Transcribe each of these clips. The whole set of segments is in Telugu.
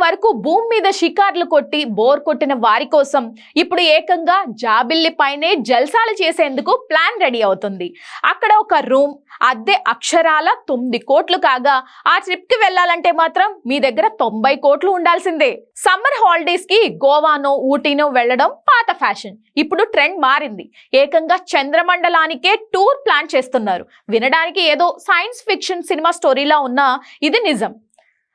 వరకు భూమి మీద షికార్లు కొట్టి బోర్ కొట్టిన వారి కోసం ఇప్పుడు ఏకంగా జాబిల్లి పైనే జల్సాలు చేసేందుకు ప్లాన్ రెడీ అవుతుంది. అక్కడ ఒక రూమ్ అద్దె అక్షరాల 9 కోట్లు కాగా ఆ ట్రిప్ కి వెళ్ళాలంటే మాత్రం మీ దగ్గర 90 కోట్లు ఉండాల్సిందే. సమ్మర్ హాలిడేస్ కి గోవానో ఊటీనో వెళ్ళడం పాత ఫ్యాషన్. ఇప్పుడు ట్రెండ్ మారింది. ఏకంగా చంద్రమండలానికే టూర్ ప్లాన్ చేస్తున్నారు. వినడానికి ఏదో సైన్స్ ఫిక్షన్ సినిమా స్టోరీలా ఉన్నా ఇది నిజం.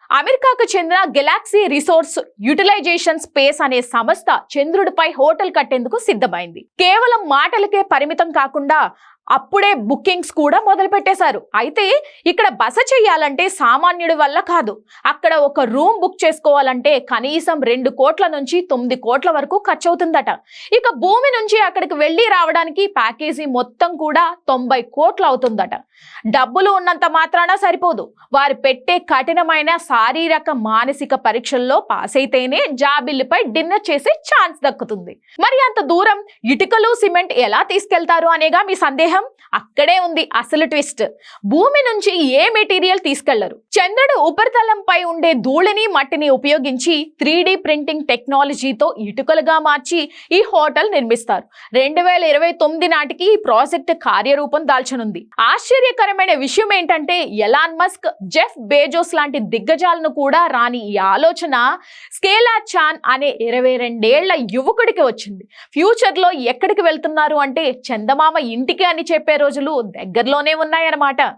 అమెరికాకు చెందిన గెలాక్సీ రిసోర్స్ యూటిలైజేషన్ స్పేస్ అనే సంస్థ చంద్రుడిపై హోటల్ కట్టేందుకు సిద్ధమైంది. కేవలం మాటలకే పరిమితం కాకుండా అప్పుడే బుకింగ్స్ కూడా మొదలు పెట్టేశారు. అయితే ఇక్కడ బస చేయాలంటే సామాన్యుడి వల్ల కాదు. అక్కడ ఒక రూమ్ బుక్ చేసుకోవాలంటే కనీసం 2 కోట్ల నుంచి 9 కోట్ల వరకు ఖర్చు అవుతుందట. ఇక భూమి నుంచి అక్కడికి వెళ్ళి రావడానికి ప్యాకేజీ మొత్తం కూడా 90 కోట్లు అవుతుందట. డబ్బులు ఉన్నంత మాత్రాన సరిపోదు. వారు పెట్టే కఠినమైన శారీరక మానసిక పరీక్షల్లో పాస్ అయితేనే జాబిల్లిపై డిన్నర్ చేసే ఛాన్స్ దక్కుతుంది. మరి అంత దూరం ఇటుకలు సిమెంట్ ఎలా తీసుకెళ్తారు అనేగా మీ సందేహం. అక్కడే ఉంది అసలు ట్విస్ట్. భూమి నుంచి ఏ మెటీరియల్ తీసుకెళ్లరు. చంద్రుడు ఉపరితలంపై ఉండే ధూళిని మట్టిని ఉపయోగించి 3D ప్రింటింగ్ టెక్నాలజీతో ఇటుకలుగా మార్చి ఈ హోటల్ నిర్మిస్తారు. 2029 నాటికి ఈ ప్రాజెక్ట్ కార్యరూపం దాల్చనుంది. ఆశ్చర్యకరమైన విషయం ఏంటంటే ఎలాన్ మస్క్, జెఫ్ బేజోస్ లాంటి దిగ్గజాలను కూడా రాని ఈ ఆలోచన స్కేలా చాన్ అనే 22 ఏళ్ల యువకుడికి వచ్చింది. ఫ్యూచర్ లో ఎక్కడికి వెళ్తున్నారు అంటే చందమామ ఇంటికి అని చెప్పే రోజులు దగ్గరలోనే ఉన్నాయన్నమాట.